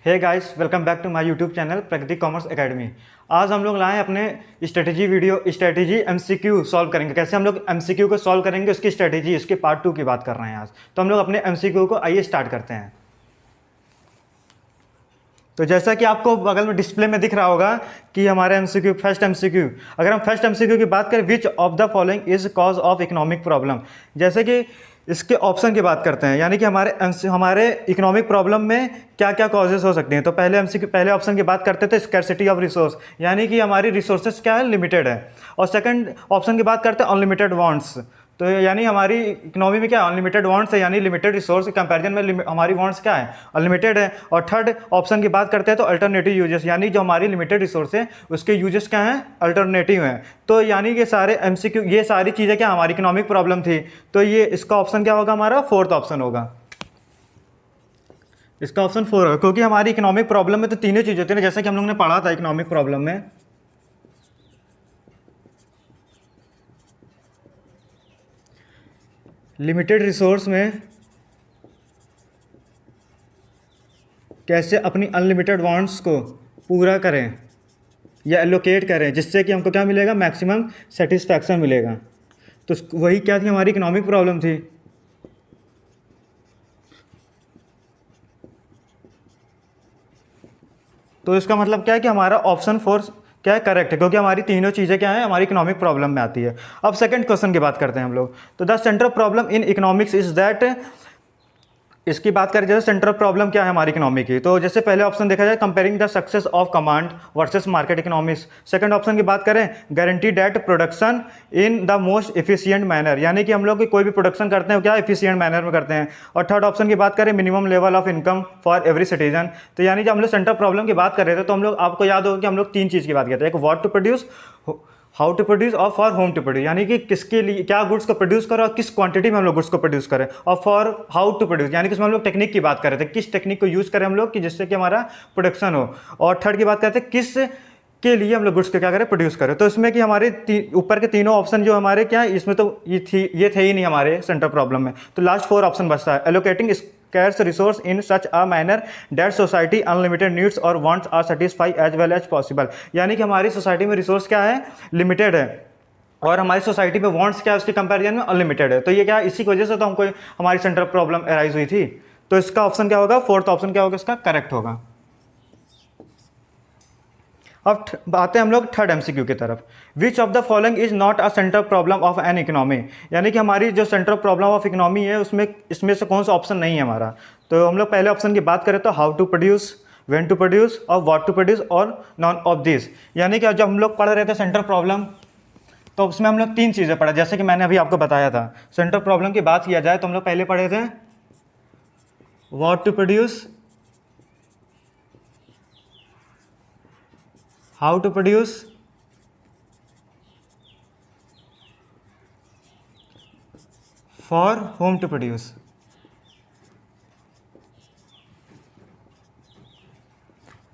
Hey guys, welcome back to my YouTube channel Pragati Commerce Academy. आज हम लोग लाए अपने स्ट्रेटेजी एमसीक्यू सॉल्व करेंगे। कैसे हम लोग एमसीक्यू को सॉल्व करेंगे, उसकी स्ट्रेटेजी, उसके पार्ट 2 की बात कर रहे हैं आज। तो हम लोग अपने एमसीक्यू को आइए स्टार्ट करते हैं। तो जैसा कि आपको बगल में डिस्प्ले में दिख रहा होगा कि हमारे एमसीक्यू फर्स्ट एमसीक्यू, अगर हम फर्स्ट एमसीक्यू की बात करें, विच of the following is cause of economic problem. जैसे कि इसके ऑप्शन की बात करते हैं, यानी कि हमारे इकोनॉमिक प्रॉब्लम में क्या क्या कॉजेस हो सकती हैं। तो पहले ऑप्शन की बात करते थे स्कैरसिटी ऑफ रिसोर्स, यानी कि हमारी रिसोर्सेज क्या है, लिमिटेड है। और सेकंड ऑप्शन की बात करते हैं अनलिमिटेड वांट्स, तो यानी हमारी इकोनॉमी में क्या अनलिमिटेड वांट्स है, यानी लिमिटेड रिसोर्स के कंपैरिजन में हमारी वांट्स क्या है, अनलिमिटेड है। और थर्ड ऑप्शन की बात करते हैं तो अल्टरनेटिव यूजेस, यानी जो हमारी लिमिटेड रिसोर्स है उसके यूजेस क्या हैं, अल्टरनेटिव हैं। तो यानी कि सारे एमसीक्यू, ये सारी चीज़ें क्या हमारी इकोनॉमिक प्रॉब्लम थी। तो ये इसका ऑप्शन क्या होगा, हमारा फोर्थ ऑप्शन होगा। इसका ऑप्शन 4 होगा, क्योंकि हमारी इकोनॉमिक प्रॉब्लम में तो तीनों चीज़ होती है ना, जैसा कि हम लोग ने पढ़ा था इकोनॉमिक प्रॉब्लम में। लिमिटेड रिसोर्स में कैसे अपनी अनलिमिटेड वांट्स को पूरा करें या एलोकेट करें, जिससे कि हमको क्या मिलेगा, मैक्सिमम सेटिस्फैक्शन मिलेगा। तो वही क्या थी, हमारी इकोनॉमिक प्रॉब्लम थी। तो इसका मतलब क्या है कि हमारा ऑप्शन 4 क्या है, करेक्ट है, क्योंकि हमारी तीनों चीज़ें क्या है, हमारी इकोनॉमिक प्रॉब्लम में आती है। अब सेकंड क्वेश्चन की बात करते हैं हम लोग। तो the central problem in economics is that, इसकी बात करें जैसे सेंट्रल प्रॉब्लम क्या है हमारी इकोनॉमी की, तो जैसे पहले ऑप्शन देखा जाए comparing the success of command versus market economics. Second option की बात करें guarantee that production in the most efficient manner, यानी कि हम लोग कोई भी प्रोडक्शन करते हैं क्या एफिशिएंट मैनर में करते हैं। और थर्ड ऑप्शन की बात करें minimum level of income for every citizen. तो यानी जब हम लोग सेंट्रल प्रॉब्लम की बात कर रहे थे तो हम लोग, आपको याद होगा कि हम लोग तीन चीज़ की बात करते हैं, एक what to produce, how to produce और फॉर होम टू प्रोड्यूस, यानी कि किसके लिए क्या गुड्स को प्रोड्यूस करें और किस क्वांटिटी में हम लोग गुड्स को प्रोड्यूस करें। और फॉर हाउ टू प्रोड्यूस, यानी कि इसमें हम लोग टेक्निक की बात कर रहे थे, किस टेक्निक को यूज़ करें हम लोग कि जिससे कि हमारा प्रोडक्शन हो। और थर्ड की बात करते हैं किस के लिए हम लोग गुड्स को क्या करें, प्रोड्यूस करें। तो इसमें कि हमारे ऊपर के तीनों ऑप्शन जो हमारे क्या है, इसमें तो ये थे ही नहीं हमारे सेंट्रल प्रॉब्लम में। तो लास्ट 4 ऑप्शन बचता है, allocating scarce resource in such a manner that society unlimited needs or wants are satisfied as well as possible, यानी कि हमारी सोसाइटी में रिसोर्स क्या है, लिमिटेड है, और हमारी सोसाइटी में वांट्स क्या है उसके कंपैरिजन में अनलिमिटेड है। तो ये क्या है, इसी की वजह से तो हमको हमारी सेंट्रल प्रॉब्लम अराइज हुई थी। तो इसका ऑप्शन क्या होगा, फोर्थ ऑप्शन क्या होगा, इसका करेक्ट होगा। अब आते हैं हम लोग थर्ड एमसीक्यू की तरफ। विच of the following is not a central problem of an economy, यानी कि हमारी जो सेंट्रल प्रॉब्लम ऑफ इकोनॉमी है उसमें इसमें से कौन सा ऑप्शन नहीं है हमारा। तो हम लोग पहले ऑप्शन की बात करें तो how to produce, when to produce और व्हाट टू प्रोड्यूस और नॉन ऑफ दिस। यानी कि जब हम लोग पढ़ रहे थे सेंट्रल प्रॉब्लम, तो उसमें हम लोग तीन चीज़ें पढ़ा, जैसे कि मैंने अभी आपको बताया था। सेंट्रल प्रॉब्लम की बात किया जाए तो हम लोग पहले पढ़े थे what to produce, how to produce, for whom to produce.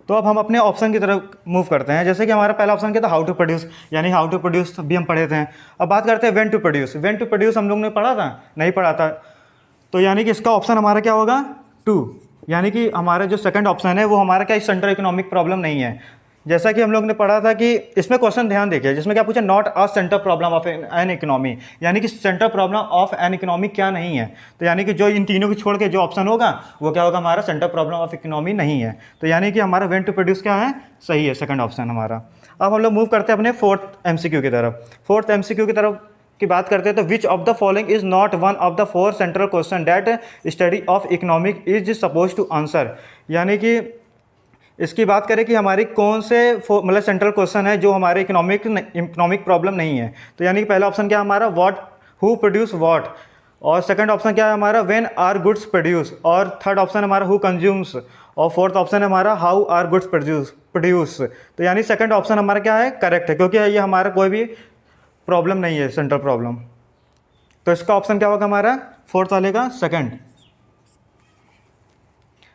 तो अब हम अपने ऑप्शन की तरफ मूव करते हैं। जैसे कि हमारा पहला ऑप्शन क्या था, हाउ टू प्रोड्यूस, यानी हाउ टू प्रोड्यूस भी हम पढ़े थे। अब बात करते हैं when to produce. When to produce हम लोग ने पढ़ा था, नहीं पढ़ा था। तो यानी कि इसका ऑप्शन हमारा क्या होगा, 2, यानी कि हमारा जो सेकंड ऑप्शन है वो हमारा क्या सेंट्रल इकोनॉमिक प्रॉब्लम नहीं है। जैसा कि हम लोग ने पढ़ा था कि इसमें क्वेश्चन ध्यान देखिए, जिसमें क्या पूछा, not a central problem of an economy, यानी कि central problem of an economy क्या नहीं है। तो यानी कि जो इन तीनों को छोड़ के जो ऑप्शन होगा वो क्या होगा, हमारा सेंट्रल प्रॉब्लम ऑफ इकोनॉमी नहीं है। तो यानी कि हमारा व्हेन टू प्रोड्यूस क्या है, सही है, सेकंड ऑप्शन हमारा। अब हम लोग मूव करते हैं अपने फोर्थ एमसीक्यू की तरफ। फोर्थ एमसीक्यू की तरफ की बात करते हैं तो which of the following is not one of the 4 central question that study of economic is suppose to answer, यानी कि इसकी बात करें कि हमारी कौन से मतलब सेंट्रल क्वेश्चन है जो हमारे इकोनॉमिक प्रॉब्लम नहीं है। तो यानी कि पहला ऑप्शन क्या है हमारा, व्हाट, हु प्रोड्यूस व्हाट, और सेकंड ऑप्शन क्या है हमारा, व्हेन आर गुड्स प्रोड्यूस, और थर्ड ऑप्शन हमारा हु कंज्यूम्स, और फोर्थ ऑप्शन है हमारा हाउ आर गुड्स प्रोड्यूस। तो यानी सेकंड ऑप्शन हमारा क्या है, करेक्ट है, क्योंकि ये हमारा कोई भी प्रॉब्लम नहीं है सेंट्रल प्रॉब्लम। तो इसका ऑप्शन क्या होगा हमारा, फोर्थ वाले का सेकंड।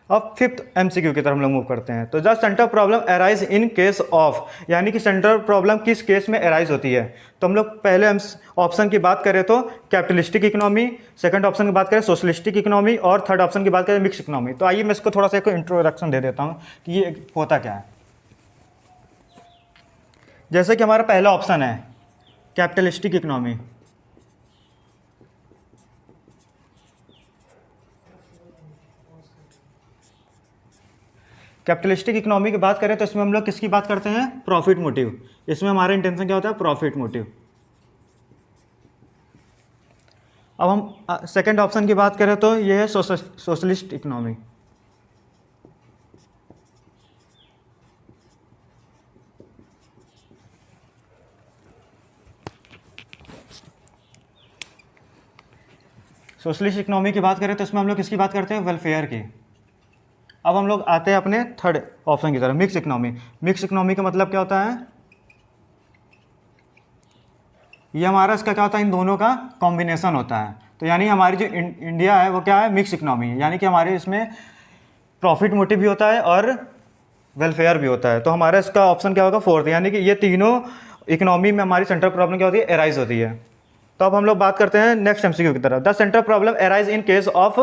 अब फिफ्थ एमसीक्यू की तरफ हम लोग मूव करते हैं। तो the central problem arise in case of, यानी कि सेंट्रल प्रॉब्लम किस केस में अराइज होती है। तो हम लोग पहले ऑप्शन की बात करें तो कैपिटलिस्टिक इकोनॉमी, सेकंड ऑप्शन की बात करें सोशलिस्टिक इकोनॉमी, और थर्ड ऑप्शन की बात करें मिक्स इकोनॉमी। तो आइए मैं इसको थोड़ा सा एक इंट्रोडक्शन दे देता हूँ कि ये होता क्या है। जैसे कि हमारा पहला ऑप्शन है कैपिटलिस्टिक इकोनॉमी। कैपिटलिस्टिक इकोनॉमी की बात करें तो इसमें हम लोग किसकी बात करते हैं, प्रॉफिट मोटिव। इसमें हमारा इंटेंशन क्या होता है, प्रॉफिट मोटिव। अब हम सेकंड ऑप्शन की बात करें तो ये है सोशलिस्ट इकोनॉमी। सोशलिस्ट इकोनॉमी की बात करें तो इसमें हम लोग किसकी बात करते हैं, वेलफेयर की। अब हम लोग आते हैं अपने थर्ड ऑप्शन की तरफ, मिक्स इकोनॉमी। मिक्स इकोनॉमी का मतलब क्या होता है, ये हमारा इसका क्या होता है, इन दोनों का कॉम्बिनेशन होता है। तो यानी हमारी जो इंडिया है वो क्या है, मिक्स इकोनॉमी है, यानी कि हमारे इसमें प्रॉफिट मोटिव भी होता है और वेलफेयर भी होता है। तो हमारा इसका ऑप्शन क्या होगा, फोर्थ, यानी कि ये तीनों इकोनॉमी में हमारी सेंट्रल प्रॉब्लम क्या होती है, एराइज होती है। तो अब हम लोग बात करते हैं नेक्स्ट एमसीक्यू की तरफ। The central problem arise in case of,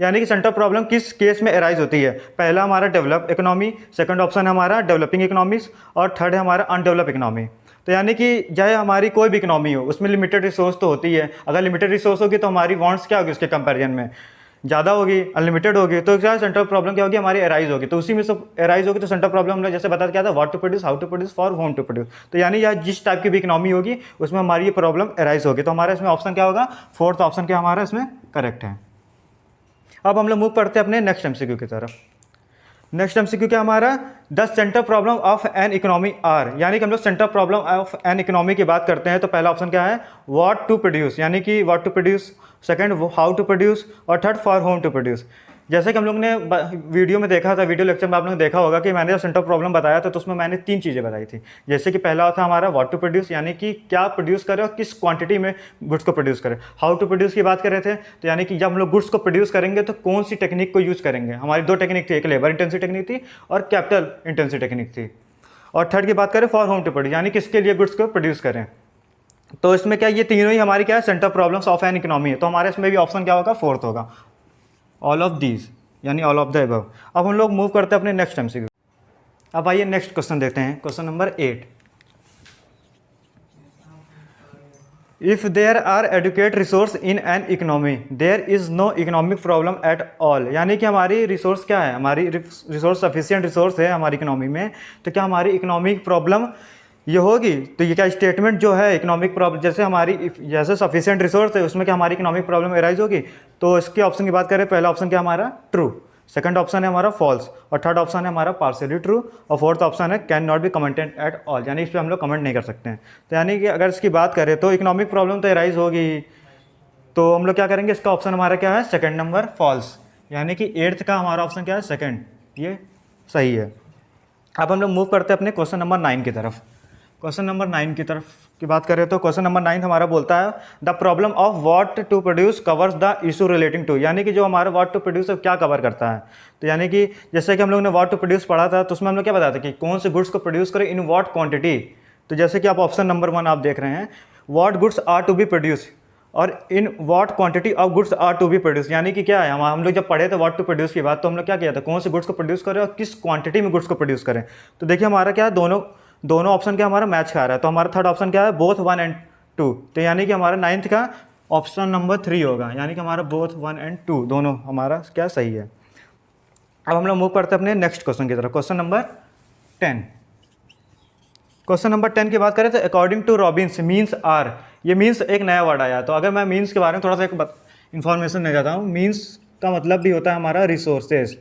यानी कि सेंट्रल प्रॉब्लम किस केस में एराइज होती है। पहला हमारा डेवलप इकोनॉमी, सेकंड ऑप्शन है हमारा डेवलपिंग इकोनॉमीज, और थर्ड है हमारा अनडेवलप इकोनॉमी। तो यानी कि चाहे हमारी कोई भी इकोनॉमी हो उसमें लिमिटेड रिसोर्स तो होती है। अगर लिमिटेड रिसोर्स होगी तो हमारी वांट्स क्या होगी उसके कंपैरिजन में, ज़्यादा होगी, अनलिमिटेड होगी। तो क्या सेंट्रल प्रॉब्लम क्या होगी, हमारी एराइज होगी। तो उसी में सब एराइज होगी। तो सेंट्रल प्रॉब्लम हमने जैसे बता क्या था, what to produce, how to produce, for whom to produce. तो यानी यह जिस टाइप की भी इकोनॉमी होगी उसमें हमारी ये प्रॉब्लम एराइज होगी। तो हमारा इसमें ऑप्शन क्या होगा, फोर्थ ऑप्शन क्या हमारा इसमें करेक्ट है। अब हम लोग मूव करते हैं अपने नेक्स्ट एमसीक्यू की तरफ। नेक्स्ट एमसीक्यू क्या हमारा, the central problem of an economy are, यानी कि हम लोग central problem of an economy की बात करते हैं। तो पहला ऑप्शन क्या है, व्हाट टू प्रोड्यूस, यानी कि what to produce, second how to produce, और third for whom to produce. जैसे कि हम लोग ने वीडियो में देखा था, वीडियो लेक्चर में आप लोगों ने देखा होगा कि मैंने जब सेंट्रल प्रॉब्लम बताया था तो उसमें मैंने 3 चीज़ें बताई थी। जैसे कि पहला था हमारा व्हाट टू प्रोड्यूस, यानी कि क्या प्रोड्यूस करें और किस क्वांटिटी में गुड्स को प्रोड्यूस करें। हाउ टू प्रोड्यूस की बात कर रहे थे, तो यानी कि जब हम लोग गुड्स को प्रोड्यूस करेंगे तो कौन सी टेक्निक को यूज़ करेंगे। हमारी 2 टेक्निक थी, एक लेबर इंटेंसिव टेक्निक थी और कैपिटल इंटेंसिव टेक्निक थी। और थर्ड की बात करें फॉर होम टू प्रोड्यूस, यानी किसके लिए गुड्स को प्रोड्यूस करें। तो इसमें क्या ये तीनों ही हमारी क्या है, central problems of an economy है। तो हमारे इसमें भी ऑप्शन क्या होगा, फोर्थ होगा, ऑल ऑफ दीज, यानी ऑल ऑफ द अबव। अब हम लोग मूव करते हैं अपने नेक्स्ट एमसीक्यू। अब आइए नेक्स्ट क्वेश्चन देखते हैं, question number 8। If there are adequate resource in an economy there is no economic problem at all, यानी कि हमारी रिसोर्स क्या है, हमारी रिसोर्स सफिशिएंट रिसोर्स है हमारी इकोनॉमी में। तो क्या हमारी इकोनॉमिक प्रॉब्लम ये होगी। तो ये क्या स्टेटमेंट जो है इकोनॉमिक प्रॉब्लम, जैसे हमारी जैसे सफिशिएंट रिसोर्स है उसमें क्या हमारी इकोनॉमिक प्रॉब्लम एराइज होगी। तो इसके ऑप्शन की बात करें, पहला ऑप्शन क्या हमारा ट्रू, सेकंड ऑप्शन है हमारा फॉल्स, और थर्ड ऑप्शन है हमारा पार्शियली ट्रू, और फोर्थ ऑप्शन है can not be commented eight all, यानी इस पर हम लोग कमेंट नहीं कर सकते हैं। तो यानी कि अगर इसकी बात करें तो इकोनॉमिक प्रॉब्लम तो एराइज होगी। तो हम लोग क्या करेंगे, इसका ऑप्शन हमारा क्या है, सेकंड नंबर फॉल्स, यानी कि 8th का हमारा ऑप्शन क्या है, सेकंड, ये सही है। अब हम लोग मूव करते हैं अपने क्वेश्चन नंबर 9 की तरफ। क्वेश्चन नंबर 9 की तरफ की बात करें तो क्वेश्चन नंबर 9 हमारा बोलता है the problem of what to produce covers the issue relating to, यानी कि जो हमारा व्हाट टू प्रोड्यूस क्या कवर करता है। तो यानी कि जैसे कि हम लोग ने व्हाट टू प्रोड्यूस पढ़ा था तो उसमें हम लोग क्या बताया था कि कौन से गुड्स को प्रोड्यूस करें इन व्हाट क्वांटिटी। तो जैसे कि आप ऑप्शन नंबर 1 आप देख रहे हैं, what goods are to be produce और in what quantity of goods are to be produce, यानी कि क्या है, हम लोग जब पढ़े थे व्हाट टू प्रोड्यूस की बात तो हम लोग क्या किया था, कौन से गुड्स को प्रोड्यूस करें और किस क्वांटिटी में गुड्स को प्रोड्यूस करें। तो देखिए हमारा क्या है, दोनों ऑप्शन क्या हमारा मैच खा रहा है। तो हमारा थर्ड ऑप्शन क्या है, बोथ 1 and 2। तो यानी कि हमारा 9th का ऑप्शन नंबर 3 होगा, यानी कि हमारा बोथ 1 and 2 दोनों हमारा क्या सही है। अब हम लोग मूव करते हैं अपने नेक्स्ट क्वेश्चन की तरफ, क्वेश्चन नंबर 10। क्वेश्चन नंबर 10 की बात करें तो according to Robbins means are, ये मीन्स एक नया वर्ड आया। तो अगर मैं मीन्स के बारे में थोड़ा सा एक इन्फॉर्मेशन दे जाता हूँ, मीन्स का मतलब भी होता है हमारा रिसोर्सेज।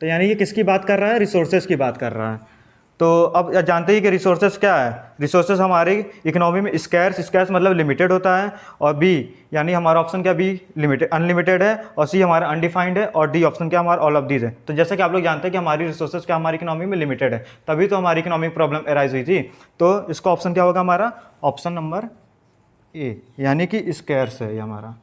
तो यानी ये किसकी बात कर रहा है, रिसोर्सेज की बात कर रहा है। तो अब जानते ही कि रिसोर्सेज क्या है, रिसोर्सेज हमारी इकोनॉमी में स्कैर्स मतलब लिमिटेड होता है, और बी यानी हमारा ऑप्शन क्या, बी लिमिटेड अनलिमिटेड है, और सी हमारा अनडिफाइंड है, और डी ऑप्शन क्या हमारा ऑल ऑफ दीज है। तो जैसे कि आप लोग जानते हैं कि हमारी रिसोर्सेज क्या हमारी इकोनॉमी में लिमिटेड है, तभी तो हमारी इकोनॉमिक प्रॉब्लम एराइज हुई थी। तो इसका ऑप्शन क्या होगा हमारा, ऑप्शन नंबर ए, यानी कि स्कैर्स है ये हमारा।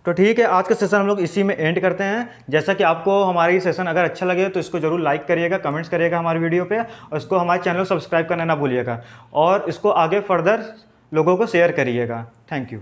तो ठीक है, आज का सेशन हम लोग इसी में एंड करते हैं। जैसा कि आपको हमारी सेशन अगर अच्छा लगे तो इसको जरूर लाइक करिएगा, कमेंट्स करिएगा हमारी वीडियो पे, और इसको हमारे चैनल को सब्सक्राइब करना ना भूलिएगा, और इसको आगे फर्दर लोगों को शेयर करिएगा। Thank you.